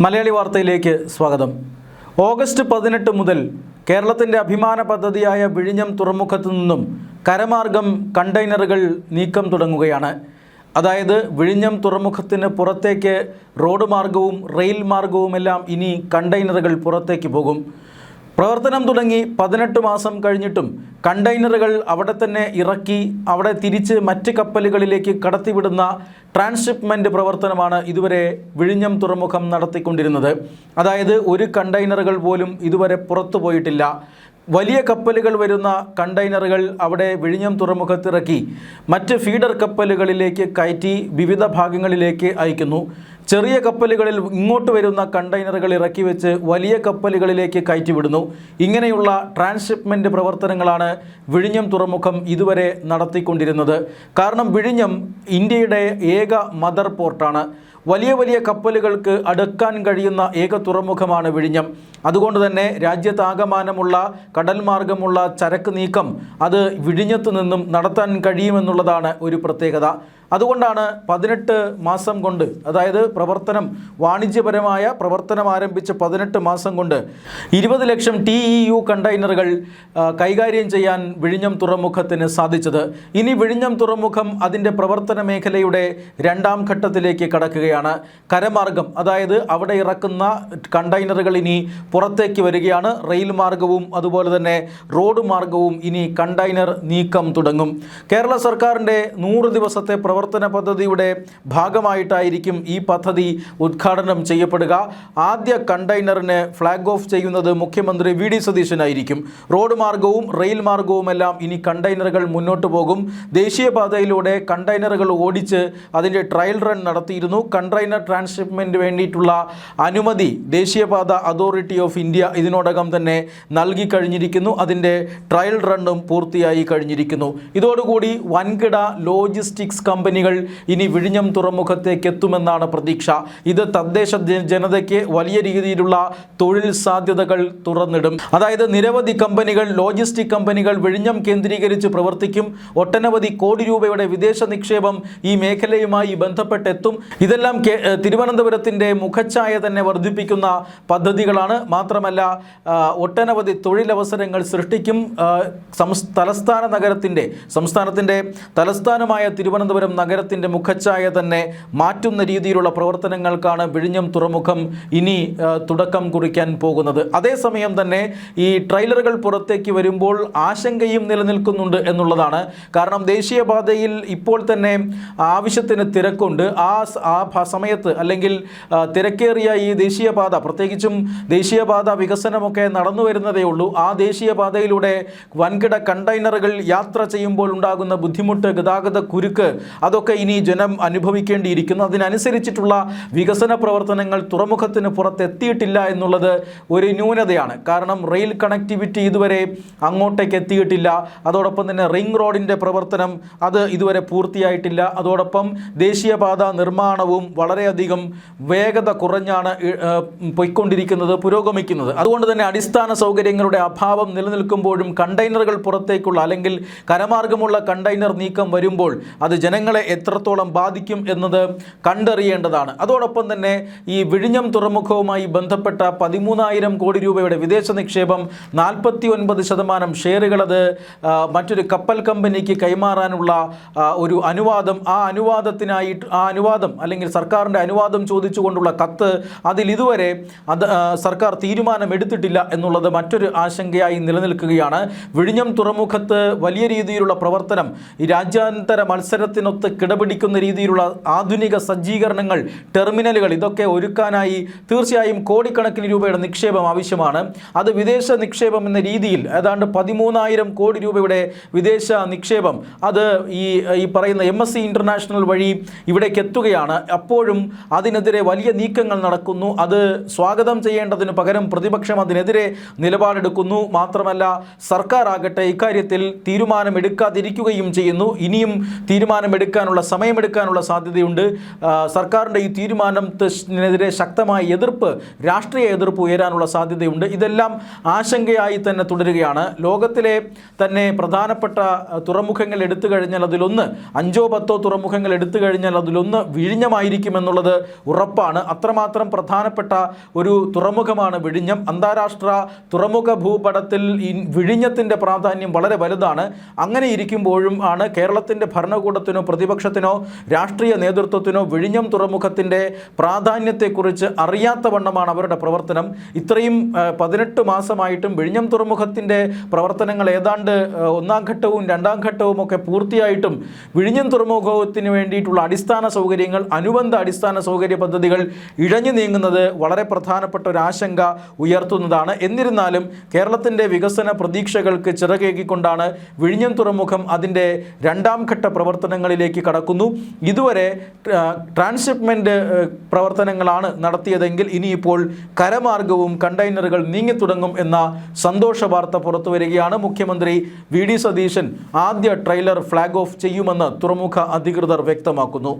മലയാളി വാർത്തയിലേക്ക് സ്വാഗതം. ഓഗസ്റ്റ് 18 മുതൽ കേരളത്തിൻ്റെ അഭിമാന പദ്ധതിയായ വിഴിഞ്ഞം തുറമുഖത്തു നിന്നും കരമാർഗം കണ്ടെയ്നറുകൾ നീക്കം തുടങ്ങുകയാണ്. അതായത് വിഴിഞ്ഞം തുറമുഖത്തിന് പുറത്തേക്ക് റോഡ് മാർഗവും റെയിൽ മാർഗവുമെല്ലാം ഇനി കണ്ടെയ്നറുകൾ പുറത്തേക്ക് പോകും. പ്രവർത്തനം തുടങ്ങി 18 മാസം കഴിഞ്ഞിട്ടും കണ്ടെയ്നറുകൾ അവിടെ തന്നെ ഇറക്കി അവിടെ തിരിച്ച് മറ്റ് കപ്പലുകളിലേക്ക് കടത്തിവിടുന്ന ട്രാൻസ്ഷിപ്മെൻറ്റ് പ്രവർത്തനമാണ് ഇതുവരെ വിഴിഞ്ഞം തുറമുഖം നടത്തിക്കൊണ്ടിരുന്നത്. അതായത് ഒരു കണ്ടെയ്നറുകൾ പോലും ഇതുവരെ പുറത്തു പോയിട്ടില്ല. വലിയ കപ്പലുകൾ വരുന്ന കണ്ടെയ്നറുകൾ അവിടെ വിഴിഞ്ഞം തുറമുഖത്തിറക്കി മറ്റ് ഫീഡർ കപ്പലുകളിലേക്ക് കയറ്റി വിവിധ ഭാഗങ്ങളിലേക്ക് അയക്കുന്നു. ചെറിയ കപ്പലുകളിൽ ഇങ്ങോട്ട് വരുന്ന കണ്ടെയ്നറുകൾ ഇറക്കി വെച്ച് വലിയ കപ്പലുകളിലേക്ക് കയറ്റിവിടുന്നു. ഇങ്ങനെയുള്ള ട്രാൻസ്ഷിപ്മെൻറ്റ് പ്രവർത്തനങ്ങളാണ് വിഴിഞ്ഞം തുറമുഖം ഇതുവരെ നടത്തിക്കൊണ്ടിരുന്നത്. കാരണം വിഴിഞ്ഞം ഇന്ത്യയുടെ ഏക മദർ പോർട്ടാണ്. വലിയ വലിയ കപ്പലുകൾക്ക് അടുക്കാൻ കഴിയുന്ന ഏക തുറമുഖമാണ് വിഴിഞ്ഞം. അതുകൊണ്ട് തന്നെ രാജ്യത്താകമാനമുള്ള കടൽ മാർഗമുള്ള ചരക്ക് നീക്കം അത് വിഴിഞ്ഞത്തു നിന്നും നടത്താൻ കഴിയുമെന്നുള്ളതാണ് ഒരു പ്രത്യേകത. അതുകൊണ്ടാണ് 18 മാസം കൊണ്ട്, അതായത് വാണിജ്യപരമായ പ്രവർത്തനം ആരംഭിച്ച് 18 മാസം കൊണ്ട് 20 ലക്ഷം TEU കണ്ടെയ്നറുകൾ കൈകാര്യം ചെയ്യാൻ വിഴിഞ്ഞം തുറമുഖത്തിന് സാധിച്ചത്. ഇനി വിഴിഞ്ഞം തുറമുഖം അതിൻ്റെ പ്രവർത്തന മേഖലയുടെ 2ാം ഘട്ടത്തിലേക്ക് കടക്കുകയാണ്. കരമാർഗം, അതായത് അവിടെ ഇറക്കുന്ന കണ്ടെയ്നറുകൾ ഇനി പുറത്തേക്ക് വരികയാണ്. റെയിൽ മാർഗവും അതുപോലെ തന്നെ റോഡ് മാർഗവും ഇനി കണ്ടെയ്നർ നീക്കം തുടങ്ങും. കേരള സർക്കാരിൻ്റെ 100 ദിവസത്തെ പ്രവർത്തന പദ്ധതിയുടെ ഭാഗമായിട്ടായിരിക്കും ഈ പദ്ധതി ഉദ്ഘാടനം ചെയ്യപ്പെടുക. ആദ്യ കണ്ടെയ്നറിന് ഫ്ലാഗ് ഓഫ് ചെയ്യുന്നത് മുഖ്യമന്ത്രി VD സതീശനായിരിക്കും. റോഡ് മാർഗവും റെയിൽ മാർഗവുമെല്ലാം ഇനി കണ്ടെയ്നറുകൾ മുന്നോട്ട് പോകും. ദേശീയപാതയിലൂടെ കണ്ടെയ്നറുകൾ ഓടിച്ച് അതിൻ്റെ ട്രയൽ റൺ നടത്തിയിരുന്നു. കണ്ടെയ്നർ ട്രാൻസ്ഷിപ്മെൻറ്റ് വേണ്ടിയിട്ടുള്ള അനുമതി ദേശീയപാത അതോറിറ്റി ഓഫ് ഇന്ത്യ ഇതിനോടകം തന്നെ നൽകി കഴിഞ്ഞിരിക്കുന്നു. അതിൻ്റെ ട്രയൽ റണ്ണും പൂർത്തിയായി കഴിഞ്ഞിരിക്കുന്നു. ഇതോടുകൂടി വൻകിട ലോജിസ്റ്റിക്സ് കമ്പനികൾ ഇനി വിഴിഞ്ഞം തുറമുഖത്തേക്ക് എത്തുമെന്നാണ് പ്രതീക്ഷ. ഇത് തദ്ദേശ ജനതയ്ക്ക് വലിയ രീതിയിലുള്ള തൊഴിൽ സാധ്യതകൾ തുറന്നിടും. അതായത് നിരവധി കമ്പനികൾ, ലോജിസ്റ്റിക് കമ്പനികൾ വിഴിഞ്ഞം കേന്ദ്രീകരിച്ച് പ്രവർത്തിക്കും. ഒട്ടനവധി കോടി രൂപയുടെ വിദേശ നിക്ഷേപം ഈ മേഖലയുമായി ബന്ധപ്പെട്ടെത്തും. ഇതെല്ലാം തിരുവനന്തപുരത്തിൻ്റെ മുഖച്ഛായ തന്നെ വർദ്ധിപ്പിക്കുന്ന പദ്ധതികളാണ്. മാത്രമല്ല ഒട്ടനവധി തൊഴിലവസരങ്ങൾ സൃഷ്ടിക്കും. സംസ്ഥാനത്തിൻ്റെ തലസ്ഥാനമായ തിരുവനന്തപുരം നഗരത്തിൻ്റെ മുഖച്ഛായ തന്നെ മാറ്റുന്ന രീതിയിലുള്ള പ്രവർത്തനങ്ങൾക്കാണ് വിഴിഞ്ഞം തുറമുഖം ഇനി തുടക്കം കുറിക്കാൻ പോകുന്നത്. അതേസമയം തന്നെ ഈ ട്രെയിലറുകൾ പുറത്തേക്ക് വരുമ്പോൾ ആശങ്കയും നിലനിൽക്കുന്നുണ്ട് എന്നുള്ളതാണ്. കാരണം ദേശീയപാതയിൽ ഇപ്പോൾ തന്നെ ആവശ്യത്തിന് തിരക്കുണ്ട്. ആ സമയത്ത് അല്ലെങ്കിൽ തിരക്കേറിയ ഈ ദേശീയപാത, പ്രത്യേകിച്ചും ദേശീയപാത വികസനമൊക്കെ നടന്നു വരുന്നതേ ഉള്ളൂ. ആ ദേശീയപാതയിലൂടെ വൻകിട കണ്ടെയ്നറുകൾ യാത്ര ചെയ്യുമ്പോൾ ഉണ്ടാകുന്ന ബുദ്ധിമുട്ട്, ഗതാഗത കുരുക്ക്, അതൊക്കെ ഇനി ജനം അനുഭവിക്കേണ്ടിയിരിക്കുന്നു. അതിനനുസരിച്ചിട്ടുള്ള വികസന പ്രവർത്തനങ്ങൾ തുറമുഖത്തിന് പുറത്തെത്തിയിട്ടില്ല എന്നുള്ളത് ഒരു ന്യൂനതയാണ്. കാരണം റെയിൽ കണക്ടിവിറ്റി ഇതുവരെ അങ്ങോട്ടേക്ക് എത്തിയിട്ടില്ല. അതോടൊപ്പം തന്നെ റിംഗ് റോഡിൻ്റെ പ്രവർത്തനം അത് ഇതുവരെ പൂർത്തിയായിട്ടില്ല. അതോടൊപ്പം ദേശീയപാത നിർമ്മാണവും വളരെയധികം വേഗത കുറഞ്ഞാണ് പോയിക്കൊണ്ടിരിക്കുന്നത്, പുരോഗമിക്കുന്നത്. അതുകൊണ്ട് തന്നെ അടിസ്ഥാന സൗകര്യങ്ങളുടെ അഭാവം നിലനിൽക്കുമ്പോഴും കണ്ടെയ്നറുകൾ പുറത്തേക്കുള്ള അല്ലെങ്കിൽ കരമാർഗമുള്ള കണ്ടെയ്നർ നീക്കം വരുമ്പോൾ അത് ജനങ്ങളെ എത്രത്തോളം ബാധിക്കും എന്നത് കണ്ടറിയേണ്ടതാണ്. അതോടൊപ്പം തന്നെ ഈ വിഴിഞ്ഞം തുറമുഖവുമായി ബന്ധപ്പെട്ട 13,000 കോടി രൂപയുടെ വിദേശ നിക്ഷേപം, 49% ഷെയറുകൾ അത് മറ്റൊരു കപ്പൽ കമ്പനിക്ക് കൈമാറാനുള്ള ഒരു അനുവാദം, ആ അനുവാദം അല്ലെങ്കിൽ സർക്കാരിൻ്റെ അനുവാദം ചോദിച്ചുകൊണ്ടുള്ള കത്ത്, അതിൽ ഇതുവരെ സർക്കാർ തീരുമാനമെടുത്തിട്ടില്ല എന്നുള്ളത് മറ്റൊരു ആശങ്കയായി നിലനിൽക്കുകയാണ്. വിഴിഞ്ഞം തുറമുഖത്ത് വലിയ രീതിയിലുള്ള പ്രവർത്തനം, ഈ രാജ്യാന്തര മത്സരത്തിനൊത്ത് കിടപിടിക്കുന്ന രീതിയിലുള്ള ആധുനിക സജ്ജീകരണങ്ങൾ, ടെർമിനലുകൾ, ഇതൊക്കെ ഒരുക്കാനായി തീർച്ചയായും കോടിക്കണക്കിന് രൂപയുടെ നിക്ഷേപം ആവശ്യമാണ്. അത് വിദേശ നിക്ഷേപം എന്ന രീതിയിൽ ഏതാണ്ട് 13,000 കോടി രൂപയുടെ വിദേശ നിക്ഷേപം അത് ഈ പറയുന്ന MSC ഇൻ്റർനാഷണൽ വഴി ഇവിടേക്ക് എത്തുകയാണ്. അപ്പോഴും അതിനെതിരെ വലിയ നീക്കങ്ങൾ നടക്കുന്നു. അത് സ്വാഗതം ചെയ്യേണ്ടതിന് പകരം പ്രതിപക്ഷം അതിനെതിരെ നിലപാടെടുക്കുന്നു. മാത്രമല്ല സർക്കാർ ആകട്ടെ ഇക്കാര്യത്തിൽ തീരുമാനമെടുക്കാതിരിക്കുകയും ചെയ്യുന്നു. ഇനിയും തീരുമാനമെടുക്കാൻ സമയമെടുക്കാനുള്ള സാധ്യതയുണ്ട്. സർക്കാരിൻ്റെ ഈ തീരുമാനത്തിനെതിരെ ശക്തമായ രാഷ്ട്രീയ എതിർപ്പ് ഉയരാനുള്ള സാധ്യതയുണ്ട്. ഇതെല്ലാം ആശങ്കയായി തന്നെ തുടരുകയാണ്. ലോകത്തിലെ തന്നെ പ്രധാനപ്പെട്ട തുറമുഖങ്ങൾ എടുത്തു കഴിഞ്ഞാൽ അതിലൊന്ന് 5-10 തുറമുഖങ്ങൾ എടുത്തു കഴിഞ്ഞാൽ അതിലൊന്ന് വിഴിഞ്ഞമായിരിക്കുമെന്നുള്ളത് ഉറപ്പാണ്. അത്രമാത്രം പ്രധാനപ്പെട്ട ഒരു തുറമുഖമാണ് വിഴിഞ്ഞം. അന്താരാഷ്ട്ര തുറമുഖ ഭൂപടത്തിൽ ഈ വിഴിഞ്ഞത്തിൻ്റെ പ്രാധാന്യം വളരെ വലുതാണ്. അങ്ങനെ ഇരിക്കുമ്പോഴും ആണ് കേരളത്തിൻ്റെ ഭരണകൂടത്തിനോ പ്രതിപക്ഷത്തിനോ രാഷ്ട്രീയ നേതൃത്വത്തിനോ വിഴിഞ്ഞം തുറമുഖത്തിൻ്റെ പ്രാധാന്യത്തെക്കുറിച്ച് അറിയാത്ത വണ്ണമാണ് അവരുടെ പ്രവർത്തനം. ഇത്രയും 18 മാസമായിട്ടും വിഴിഞ്ഞം തുറമുഖത്തിൻ്റെ പ്രവർത്തനങ്ങൾ ഏതാണ്ട് 1-ാം ഘട്ടവും 2-ാം ഘട്ടവും ഒക്കെ പൂർത്തിയായിട്ടും വിഴിഞ്ഞം തുറമുഖത്തിന് വേണ്ടിയിട്ടുള്ള അടിസ്ഥാന സൗകര്യങ്ങൾ, അനുബന്ധ അടിസ്ഥാന സൗകര്യ പദ്ധതികൾ ഇഴഞ്ഞു നീങ്ങുന്നത് വളരെ പ്രധാനപ്പെട്ട ഒരു ആശങ്ക ഉയർത്തുന്നതാണ്. എന്നിരുന്നാലും കേരളത്തിൻ്റെ വികസന പ്രതീക്ഷകൾക്ക് ചിറകേകിക്കൊണ്ടാണ് വിഴിഞ്ഞം തുറമുഖം അതിൻ്റെ 2-ാം ഘട്ട പ്രവർത്തനങ്ങളിലേക്ക് കടക്കുന്നു. ഇതുവരെ ട്രാൻസ്ഷിപ്മെൻറ്റ് പ്രവർത്തനങ്ങളാണ് നടത്തിയതെങ്കിൽ ഇനിയിപ്പോൾ കരമാർഗവും കണ്ടെയ്നറുകൾ നീങ്ങിത്തുടങ്ങും എന്ന സന്തോഷ വാർത്ത പുറത്തു വരികയാണ്. മുഖ്യമന്ത്രി വി ഡി സതീശൻ ആദ്യ ട്രെയിലർ ഫ്ലാഗ് ഓഫ് ചെയ്യുമെന്ന് തുറമുഖ അധികൃതർ വ്യക്തമാക്കുന്നു.